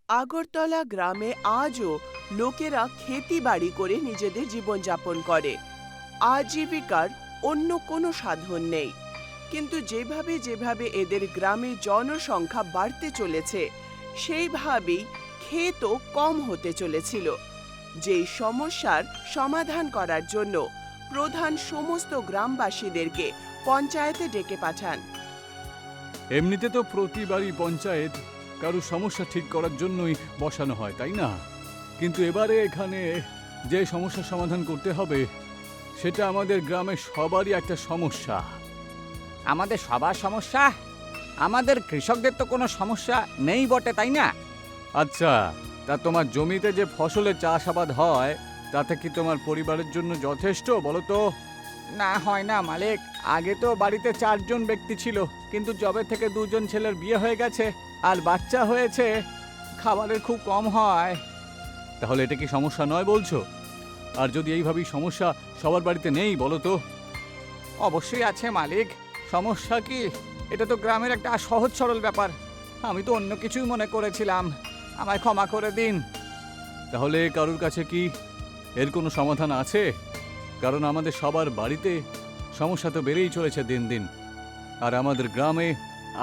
আগরতলা গ্রামে আজও লোকেরা খেতিবাড়ি করে নিজেদের জীবনযাপন করে। আজীবিকার অন্য কোনো সাধন নেই। কিন্তু যেভাবে যেভাবে এদের গ্রামে জনসংখ্যা বাড়তে চলেছে, সেইভাবেই ক্ষেতও কম হতে চলেছিল। যেই সমস্যার সমাধান করার জন্য প্রধান সমস্ত গ্রামবাসীদেরকে পঞ্চায়েতে ডেকে পাঠান। এমনিতে তো প্রতিবারই পঞ্চায়েত কারো সমস্যা ঠিক করার জন্যই বসানো হয়, তাই না? কিন্তু এবারে এখানে যে সমস্যার সমাধান করতে হবে সেটা আমাদের গ্রামের সবারই একটা সমস্যা। আমাদের সবার সমস্যা? আমাদের কৃষকদের তো কোনো সমস্যা নেই বটে, তাই না? আচ্ছা, তা তোমার জমিতে যে ফসলের চাষাবাদ হয় তাতে কি তোমার পরিবারের জন্য যথেষ্ট বলো তো? না, হয় না মালিক। আগে তো বাড়িতে 4 জন ব্যক্তি ছিল, কিন্তু যবে থেকে 2 জন ছেলের বিয়ে হয়ে গেছে আর বাচ্চা হয়েছে, খাবারের খুব কম হয়। তাহলে এটা কি সমস্যা নয় বলছো? আর যদি এইভাবেই সমস্যা সবার বাড়িতে নেই বলো তো? অবশ্যই আছে মালিক। সমস্যা কি? এটা তো গ্রামের একটা সহজ সরল ব্যাপার। আমি তো অন্য কিছুই মনে করেছিলাম। আমায় ক্ষমা করে দিন। তাহলে কারোর কাছে কি এর কোনো সমাধান আছে? কারণ আমাদের সবার বাড়িতে সমস্যা তো বেড়েই চলেছে দিন দিন। আর আমাদের গ্রামে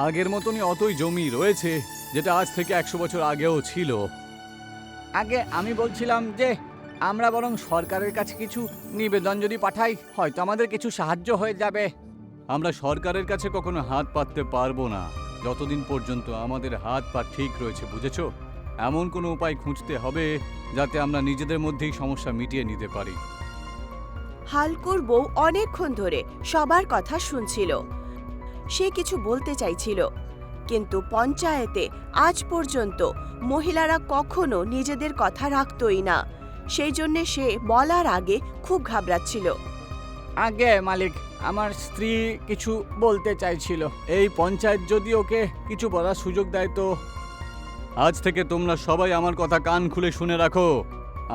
আগের মতনই অতই জমি রয়েছে যেটা আজ থেকে 100 বছর আগেও ছিল। আগে আমি বলছিলাম যে আমরা বরং সরকারের কাছে কিছু নিবেদন যদি পাঠাই, হয়তো আমাদের কিছু সাহায্য হয়ে যাবে। আমরা সরকারের কাছে কখনো হাত পাততে পারবো না যতদিন পর্যন্ত আমাদের হাত পা ঠিক রয়েছে, বুঝেছো? এমন কোনো উপায় খুঁজতে হবে যাতে আমরা নিজেদের মধ্যেই সমস্যা মিটিয়ে নিতে পারি। হালকুর বউ অনেকক্ষণ ধরে সবার কথা শুনছিল। সে কিছু বলতে চাইছিল, কিন্তু পঞ্চায়েতে আজ পর্যন্ত মহিলারা কখনো নিজেদের কথা রাখতই না। সেই জন্যে সে বলার আগে খুব ঘাবড়াচ্ছিল। আগে মালিক, আমার স্ত্রী কিছু বলতে চাইছিল। এই পঞ্চায়েত যদি ওকে কিছু বলার সুযোগ দেয় তো। আজ থেকে তোমরা সবাই আমার কথা কান খুলে শুনে রাখো।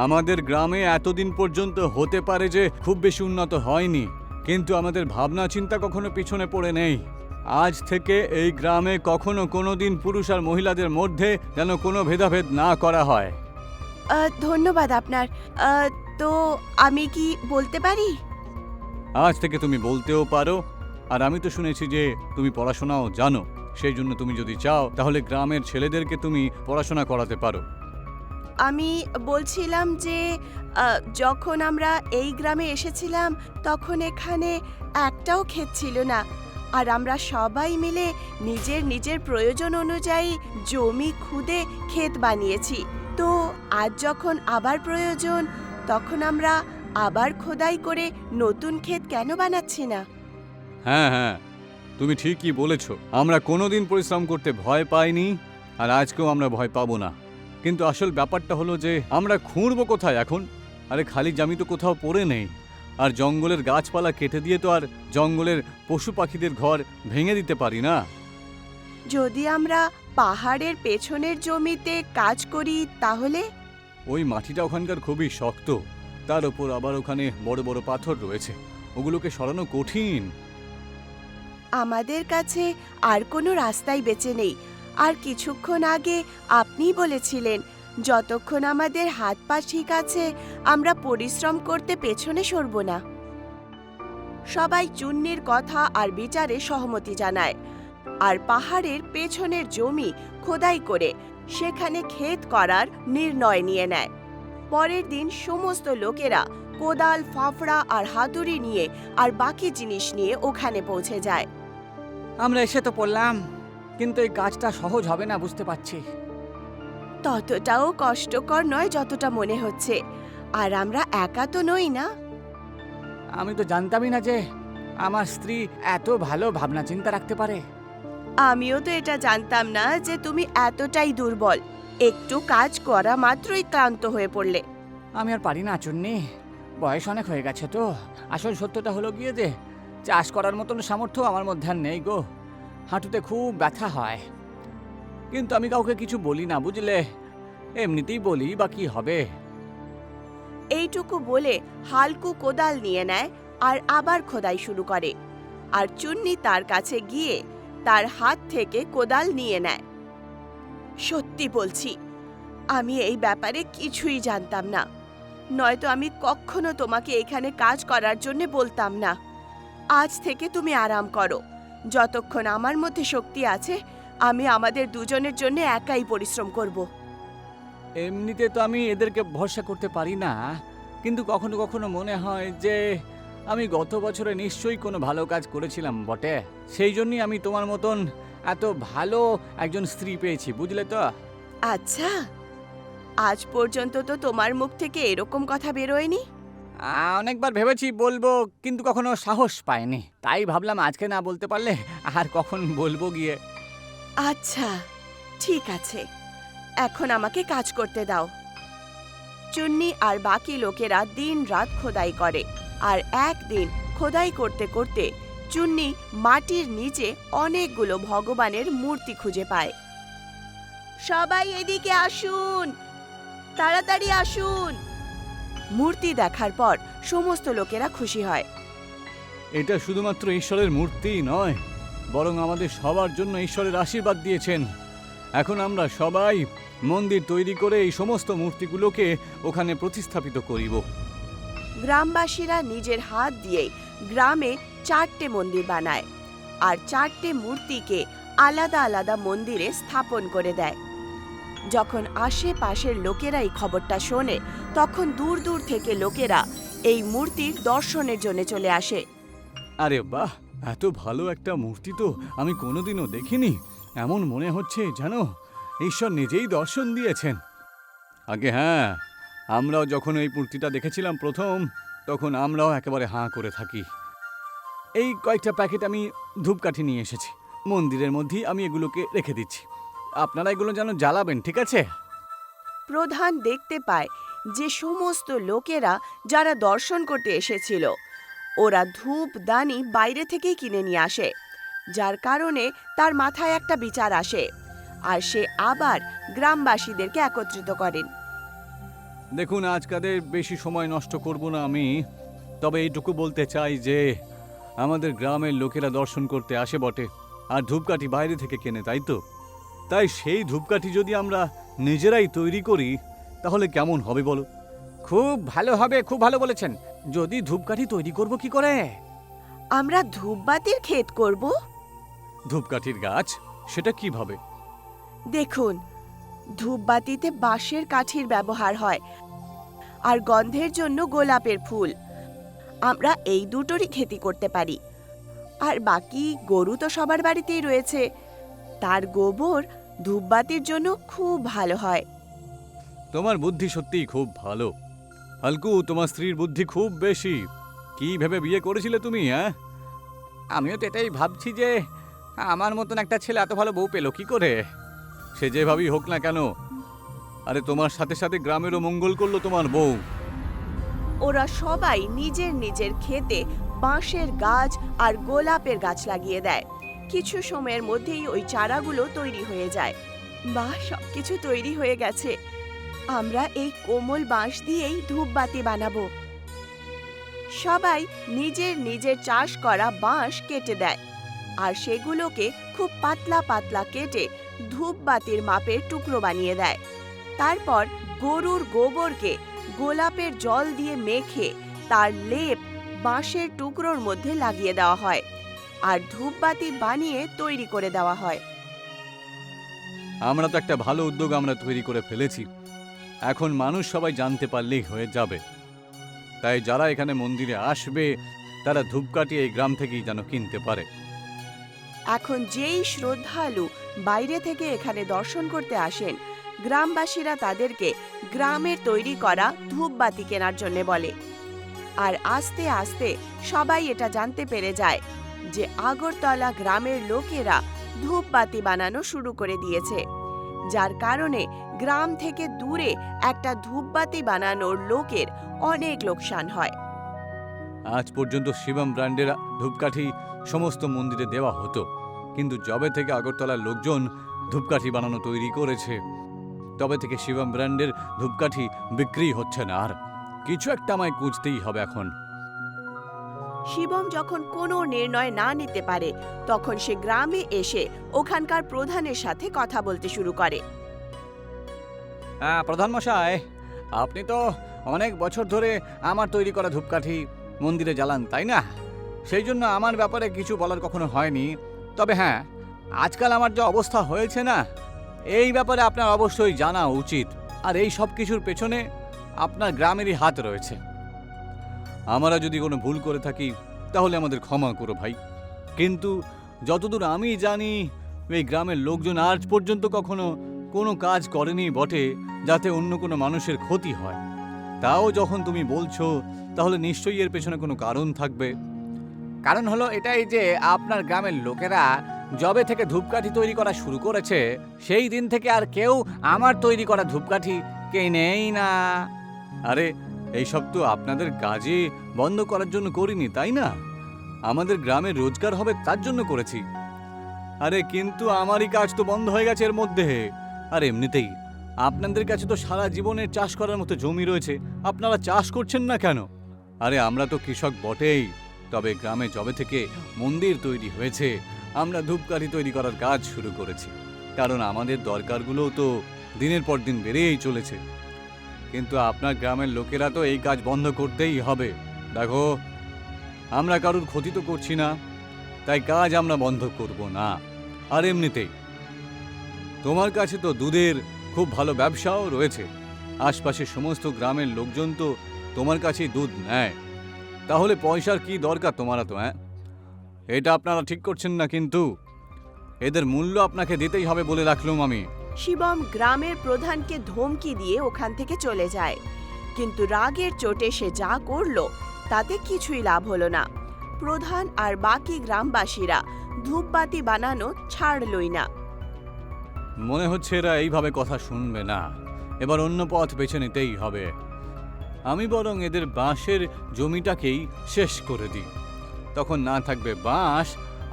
আমাদের গ্রামে এতদিন পর্যন্ত হতে পারে যে খুব বেশি উন্নত হয়নি, কিন্তু আমাদের ভাবনা চিন্তা কখনো পিছনে পড়ে নেই। আজ থেকে এই গ্রামে কখনো কোনোদিন পুরুষ আর মহিলাদের মধ্যে যেন কোনো ভেদাভেদ না করা হয়। ধন্যবাদ আপনার। তো আমি কি বলতে পারি? আজ থেকে তুমি বলতেও পারো। আর আমি তো শুনেছি যে তুমি পড়াশোনাও জানো, সেই জন্য তুমি যদি চাও তাহলে গ্রামের ছেলেদেরকে তুমি পড়াশোনা করাতে পারো। আমি বলছিলাম যে যখন আমরা এই গ্রামে এসেছিলাম তখন এখানে একটাও ক্ষেত ছিল না, আর আমরা সবাই মিলে নিজের নিজের প্রয়োজন অনুযায়ী জমি খুদে ক্ষেত বানিয়েছি। তো আজ যখন আবার প্রয়োজন, তখন আমরা আবার খোদাই করে নতুন ক্ষেত কেন বানাচ্ছি না? হ্যাঁ হ্যাঁ, তুমি ঠিকই বলেছো। আমরা কোনোদিন পরিশ্রম করতে ভয় পাইনি, আর আজকেও আমরা ভয় পাবো না। কিন্তু আসল ব্যাপারটা হলো যে আমরা খুঁড়বো কোথায় এখন? আরে খালি জমি তো কোথাও পড়ে নেই, আর জঙ্গলের গাছপালা কেটে দিয়ে তো আর জঙ্গলের পশু পাখিদের ঘর ভেঙে দিতে পারি না। যদি আমরা পাহাড়ের পেছনের জমিতে কাজ করি তাহলে? ওই মাটিটা ওখানকার খুবই শক্ত, তার ওপর আবার ওখানে বড় বড় পাথর রয়েছে, ওগুলোকে সরানো কঠিন। আমাদের কাছে আর কোনো রাস্তাই বেঁচে নেই। আর কিছুক্ষণ আগে আপনিই বলেছিলেন যতক্ষণ আমাদের হাত পা ঠিক আছে আমরা পরিশ্রম করতে পেছনে সরব না। সবাই চুন্নির কথা আর বিচারে সহমতি জানায়, আর পাহাড়ের পেছনের জমি খোদাই করে সেখানে ক্ষেত করার নির্ণয় নিয়ে নেয়। পরের দিন সমস্ত লোকেরা কোদাল, ফাফড়া আর হাতুড়ি নিয়ে আর বাকি জিনিস নিয়ে ওখানে পৌঁছে যায়। আমরা এসে তো পড়লাম, কিন্তু এই কাজটা সহজ হবে না, বুঝতে পারছি। ততটাও কষ্টকর নয় যতটা মনে হচ্ছে। আর আমরা একা তো নই না। আমি তো জানতামই না যে আমার স্ত্রী এত ভালো ভাবনা চিন্তা রাখতে পারে। আমিও তো এটা জানতাম না যে তুমি এতটাই দুর্বল। একটু কাজ করা মাত্রই ক্লান্ত হয়ে পড়লে। আমি আর পারি না চুন্নি, বয়স অনেক হয়ে গেছে তো। আসল সত্যটা হলো গিয়ে যে চাষ করার মতন সামর্থ্য আমার মধ্যে আর নেই গো। হাঁটুতে খুব ব্যথা হয়, কিন্তু আমি কাউকে কিছু বলি না, বুঝলে? এমনিতেই বলি, বা কি হবে। এইটুকু বলে হালকু কোদাল নিয়ে নেয় আর আবার খোদাই শুরু করে। আর চুন্নি তার কাছে গিয়ে তার হাত থেকে কোদাল নিয়ে নেয়। সত্যি বলছি, আমি এই ব্যাপারে কিছুই জানতাম না, নয়তো আমি কখনো তোমাকে এখানে কাজ করার জন্য বলতাম না। আজ থেকে তুমি আরাম করো। যতক্ষণ আমার মধ্যে শক্তি আছে, আমি আমাদের দুজনের জন্য একাই পরিশ্রম করব। এমনিতে তো আমি এদেরকে ভরসা করতে পারি না, কিন্তু কখনো কখনো মনে হয় যে আমি গত বছরে নিশ্চয়ই কোনো ভালো কাজ করেছিলাম বটে। সেই জন্যই আমি তোমার মতন এত ভালো একজন স্ত্রী পেয়েছি, বুঝলে তো? আচ্ছা, আজ পর্যন্ত তো তোমার মুখ থেকে এরকম কথা বেরোয়নি। অনেকবার ভেবেছি বলবো, কিন্তু কখনো সাহস পাইনি। তাই ভাবলাম আজকে না বলতে পারলে আর কখন বলবো গিয়ে। আচ্ছা, ঠিক আছে, এখন আমাকে কাজ করতে দাও। চুন্নি আর বাকি লোকেরা দিন-রাত খোদাই করে, আর একদিন খোদাই করতে করতে চুন্নি মাটির নিচে অনেকগুলো ভগবানের মূর্তি খুঁজে পায়। সবাই এদিকে আসুন, তাড়াতাড়ি আসুন। মূর্তি দেখার পর সমস্ত লোকেরা খুশি হয়। এটা শুধুমাত্র ঈশ্বরের মূর্তিই নয়, বরং আমাদের সবার জন্য ঈশ্বরের আশীর্বাদ দিয়েছেন। এখন আমরা সবাই মন্দির তৈরি করে এই সমস্ত মূর্তিগুলোকে ওখানে প্রতিস্থাপিত করিব। গ্রামবাসীরা নিজের হাত দিয়ে গ্রামে 4টে মন্দির বানায়, আর 4টে মূর্তিকে আলাদা আলাদা মন্দিরে স্থাপন করে দেয়। যখন আশেপাশের লোকেরা এই খবরটা শোনে, তখন দূর দূর থেকে লোকেরা এই মূর্তির দর্শনের জন্য চলে আসে। আরে বাহ, এত ভালো একটা মূর্তি তো আমি কোনোদিনও দেখিনি। এমন মনে হচ্ছে যেন ঈশ্বর নিজেই দর্শন দিয়েছেন। আগে হ্যাঁ, আমরাও যখন এই মূর্তিটা দেখেছিলাম প্রথম, তখন আমরাও একেবারে হাঁ করে থাকি। এই কয়েকটা প্যাকেট আমি ধূপকাঠি নিয়ে এসেছি। মন্দিরের মধ্যেই আমি এগুলোকে রেখে দিচ্ছি। আপনারা এগুলো যেন জ্বালাবেন, ঠিক আছে? প্রধান দেখতে পায় যে সমস্ত লোকেরা যারা দর্শন করতে এসেছিল, ওরা ধূপ দানি বাইরে থেকেই কিনে নিয়ে আসে, যার কারণে তার মাথায় একটা বিচার আসে, আর সে আবার গ্রামবাসীদেরকে একত্রিত করেন। দেখুন, আজকাদের বেশি সময় নষ্ট করব না আমি, তবে এইটুকু বলতে চাই যে আমাদের গ্রামের লোকেরা দর্শন করতে আসে বটে, আর ধূপকাঠি বাইরে থেকে কেনে, তাই তো? তাই সেই ধূপকাঠি যদি আমরা নিজেরাই তৈরি করি তাহলে কেমন হবে বলো? খুব ভালো হবে, খুব ভালো বলেছেন। যদি ধূপকাঠি তৈরি করব কি করে? আমরা ধূপবাতির ক্ষেত করব। ধূপকাঠির গাছ, সেটা কিভাবে? দেখুন, ধূপবাতিতে বাঁশের কাঠির ব্যবহার হয়, আর গন্ধের জন্য গোলাপের ফুল। আমরা এই দুটোরই খেতি করতে পারি। আর বাকি গরু তো সবার বাড়িতেই রয়েছে, তার গোবর ধূপবাতির জন্য খুব ভালো হয়। তোমার বুদ্ধি সত্যিই খুব ভালো। হালকু, তোমার স্ত্রীর বুদ্ধি খুব বেশি। কি ভেবে বিয়ে করেছিলে তুমি, হ্যাঁ? আমিও তো এটাই ভাবছি যে আমার মতন একটা ছেলে এত ভালো বউ পেলো কি করে। সে যেভাবেই হোক না কেন, আরে তোমার সাথে সাথে গ্রামেরও মঙ্গল করলো তোমার বউ। ওরা সবাই নিজের নিজের ক্ষেতে বাঁশের গাছ আর গোলাপের গাছ লাগিয়ে দেয়। কিছু সময়ের মধ্যেই ওই চারাগুলো তৈরি হয়ে যায়। বাহ, সবকিছু তৈরি হয়ে গেছে। আমরা এই কোমল বাঁশ দিয়েই ধূপবাতি বানাবো। সবাই নিজের নিজের চাষ করা বাঁশ কেটে দেয়, আর সেগুলোকে খুব পাতলা পাতলা কেটে ধূপবাতির মাপের টুকরো বানিয়ে দেয়। তারপর গরুর গোবরকে গোলাপের জল দিয়ে মেখে তার লেপ বাঁশের টুকরোর মধ্যে লাগিয়ে দেওয়া হয়, আর ধূপবাতি বানিয়ে তৈরি করে দেওয়া হয়। আমরা তো একটা ভালো উদ্যোগ আমরা তৈরি করে ফেলেছি। এখন মানুষ সবাই জানতে পারলেই হয়ে যাবে। তাই যারা এখানে মন্দিরে আসবে তারা ধূপকাঠি এই গ্রাম থেকেই যেন কিনতে পারে। এখন যেই শ্রদ্ধালু বাইরে থেকে এখানে দর্শন করতে আসেন, গ্রামবাসীরা তাদেরকে গ্রামের তৈরি করা ধূপবাতি কেনার জন্য বলে। আর আস্তে আস্তে সবাই এটা জানতে পেরে যায় যে আগরতলা গ্রামের লোকেরা ধূপবাতি বানানো শুরু করে দিয়েছে, যার কারণে গ্রাম থেকে দূরে একটা ধূপবাতি বানানোর লোকের অনেক লোকসান হয়। আজ পর্যন্ত শিবম ব্র্যান্ডের ধূপকাঠি সমস্ত মন্দিরে দেওয়া হতো, কিন্তু যবে থেকে আগরতলার লোকজন ধূপকাঠি বানানো তৈরি করেছে, তবে থেকে শিবম ব্র্যান্ডের ধূপকাঠি বিক্রি হচ্ছে না। আর কিছু একটা আমায় খুঁজতেই হবে এখন। শিবম যখন কোনো নির্ণয় না নিতে পারে, তখন সে গ্রামে এসে ওখানকার প্রধানের সাথে কথা বলতে শুরু করে। প্রধান মশাই, আপনি তো অনেক বছর ধরে আমার তৈরি করা ধূপকাঠি মন্দিরে জ্বালান, তাই না? সেই জন্য আমার ব্যাপারে কিছু বলার কখনো হয়নি। তবে হ্যাঁ, আজকাল আমার যে অবস্থা হয়েছে না, এই ব্যাপারে আপনার অবশ্যই জানা উচিত। আর এই সব কিছুর পেছনে আপনার গ্রামেরই হাত রয়েছে। আমরা যদি কোনো ভুল করে থাকি তাহলে আমাদের ক্ষমা করো ভাই, কিন্তু যতদূর আমি জানি এই গ্রামের লোকজন আজ পর্যন্ত কখনো কোনো কাজ করেনি বটে যাতে অন্য কোনো মানুষের ক্ষতি হয়। তাও যখন তুমি বলছো তাহলে নিশ্চয়ই এর পেছনে কোনো কারণ থাকবে। কারণ হলো এটাই যে আপনার গ্রামের লোকেরা যবে থেকে ধূপকাঠি তৈরি করা শুরু করেছে, সেই দিন থেকে আর কেউ আমার তৈরি করা ধূপকাঠি কেনেই না। আরে এইসব তো আপনাদের কাজে বন্ধ করার জন্য করিনি, তাই না? আমাদের গ্রামের রোজগার হবে তার জন্য করেছি। আরে কিন্তু আমারই কাজ তো বন্ধ হয়ে গেছে এর মধ্যে। আর এমনিতেই আপনাদের কাছে তো সারা জীবনের চাষ করার মতো জমি রয়েছে, আপনারা চাষ করছেন না কেন? আরে আমরা তো কৃষক বটেই, তবে গ্রামে যবে থেকে মন্দির তৈরি হয়েছে আমরা ধূপকাঠি তৈরি করার কাজ শুরু করেছি, কারণ আমাদের দরকারগুলোও তো দিনের পর দিন বেড়েই চলেছে। কিন্তু আপনার গ্রামের লোকেরা তো এই কাজ বন্ধ করতেই হবে। দেখো, আমরা কারোর ক্ষতি তো করছি না, তাই কাজ আমরা বন্ধ করব না। আর এমনিতেই তোমার কাছে তো দুধের খুব ভালো ব্যবসাও রয়েছে, আশপাশের সমস্ত গ্রামের লোকজন তো তোমার কাছেই দুধ নেয়, তাহলে পয়সার কি দরকার তোমার তো? এটা আপনারা ঠিক করছেন না, কিন্তু এদের মূল্য আপনাকে দিতেই হবে বলে রাখলাম আমি। শিবম গ্রামের প্রধানকে ধমকি দিয়ে ওখান থেকে চলে যায়, কিন্তু রাগের চোটে সে যা করলো তাতে কিছুই লাভ হলো না। প্রধান আর বাকি গ্রামবাসীরা ধূপবাতি বানানো ছাড়লই না। মনে হচ্ছে এরা এইভাবে কথা শুনবে না, এবার অন্য পথ বেছে নিতেই হবে। আমি বরং এদের বাঁশের জমিটাকেই শেষ করে দিই, তখন না থাকবে বাঁশ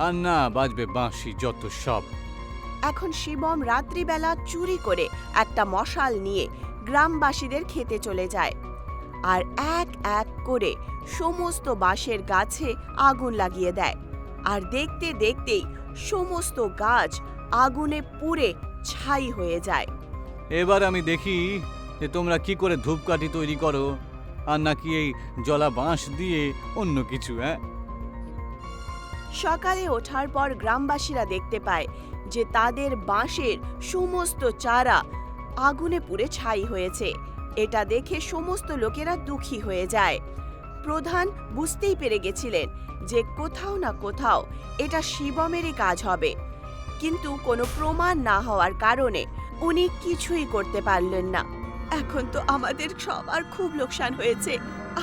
আর না বাজবে বাঁশি যত সব। এখন শিবম রাত্রিবেলা চুরি করে একটা মশাল নিয়ে গ্রামবাসীদের খেতে চলে যায় আর এক এক করে সমস্ত বাঁশের গাছে আগুন লাগিয়ে দেয়। আর দেখতে দেখতেই সমস্ত গাছ আগুনে পুড়ে ছাই হয়ে যায়। এবার আমি দেখি যে তোমরা কি করে ধূপকাঠি তৈরি করো, আর নাকি এই জলা বাঁশ দিয়ে অন্য কিছু। সকালে ওঠার পর গ্রামবাসীরা দেখতে পায় যে তাদের বাঁশের সমস্ত চারা আগুনে পুড়ে ছাই হয়েছে। এটা দেখে সমস্ত লোকেরা দুঃখী হয়ে যায়। প্রধান বুঝতেই পেরে গেছিলেন যে কোথাও না কোথাও এটা শিবমেরই কাজ হবে, কিন্তু কোনো প্রমাণ না হওয়ার কারণে উনি কিছুই করতে পারলেন না। এখন তো আমাদের সবার খুব লোকসান হয়েছে,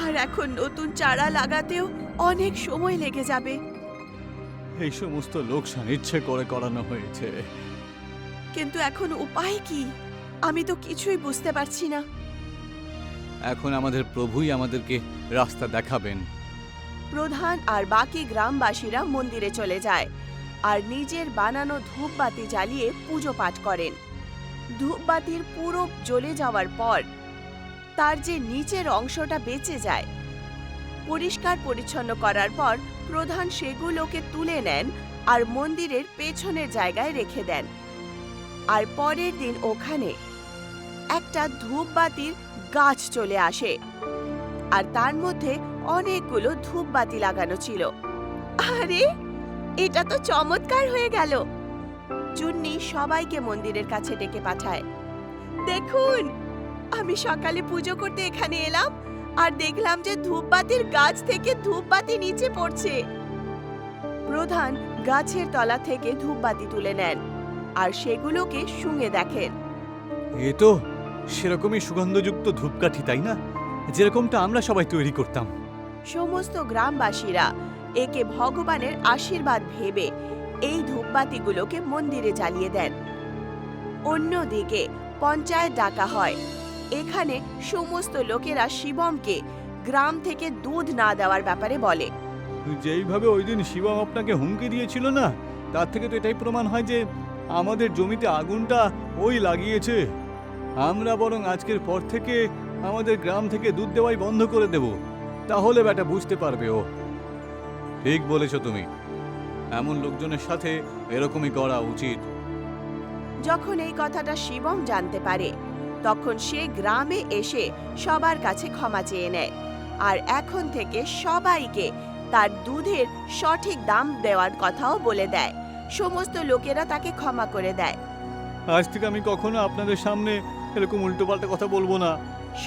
আর এখন নতুন চারা লাগাতেও অনেক সময় লেগে যাবে। এই সমস্ত লোকসান ইচ্ছে করে করানো হয়েছে, কিন্তু এখন উপায় কি? আমি তো কিছুই বুঝতে পারছি না। এখন আমাদের প্রভুই আমাদেরকে রাস্তা দেখাবেন। প্রধান আর বাকি গ্রামবাসীরা মন্দিরে চলে যায় আর নিজের বানানো ধূপবাতি জ্বালিয়ে পুজো পাঠ করেন। ধূপবাতির পুরো জ্বলে যাওয়ার পর তার যে নিচের অংশটা বেঁচে যায়, পরিষ্কার পরিচ্ছন্ন করার পর প্রধান সেগুলোকে তুলে নেন আর মন্দিরের পেছনের জায়গায় রেখে দেন। আর পরের দিন ওখানে একটা ধূপবাতির গাছ চলে আসে আর তার মধ্যে অনেকগুলো ধূপবাতি লাগানো ছিল। আরে, এটা তো চমৎকার হয়ে গেল! চুন্নি সবাইকে মন্দিরের কাছে ডেকে পাঠায়। দেখুন, আমি সকালে পুজো করতে এখানে এলাম আর দেখলাম যে ধূপবাতির গাছ থেকে ধূপবাতি নিচে পড়ছে। প্রধান গাছের তলা থেকে ধূপবাতি তুলে নেন আর সেগুলোকে শুঁঙে দেখেন। এ তো সেরকমই সুগন্ধযুক্ত ধূপকাঠি, তাই না? যেরকমটা আমরা সবাই তৈরি করতাম। সমস্ত গ্রামবাসীরা একে ভগবানের আশীর্বাদ ভেবে এই ধূপবাতিগুলোকে মন্দিরে জ্বালিয়ে দেন। অন্যদিকে পঞ্চায়েত ডাকা হয়। এখানে সমস্ত লোকেরা শিবমকে গ্রাম থেকে দুধ না দেওয়ার ব্যাপারে বলে। যেইভাবে ওই দিন শিবম আপনাকে হুমকি দিয়েছিল না, তার থেকে তো এটাই প্রমাণ হয় যে আমাদের জমিতে আগুনটা ওই লাগিয়েছে। আমরা বরং আজকের পর থেকে আমাদের গ্রাম থেকে দুধ দেওয়াই বন্ধ করে দেব, তাহলে বেটা বুঝতে পারবে ও। ঠিক বলেছো তুমি, এমন লোকজনের সাথে এরকমই করা উচিত। যখন এই কথাটা শিবম জানতে পারে, তখন সে গ্রামে এসে সবার কাছে ক্ষমা চেয়ে নেয় আর এখন থেকে সবাইকে তার দুধের সঠিক দাম দেওয়ার কথাও বলে দেয়। সমস্ত লোকেরা তাকে ক্ষমা করে দেয়। আজ থেকে আমি কখনো আপনাদের সামনে এরকম উল্টোপাল্টা কথা বলবো না।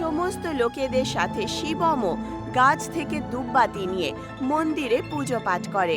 সমস্ত লোকেদের সাথে শিবমও গাছ থেকে দুববাতি নিয়ে মন্দিরে পুজো পাঠ করে।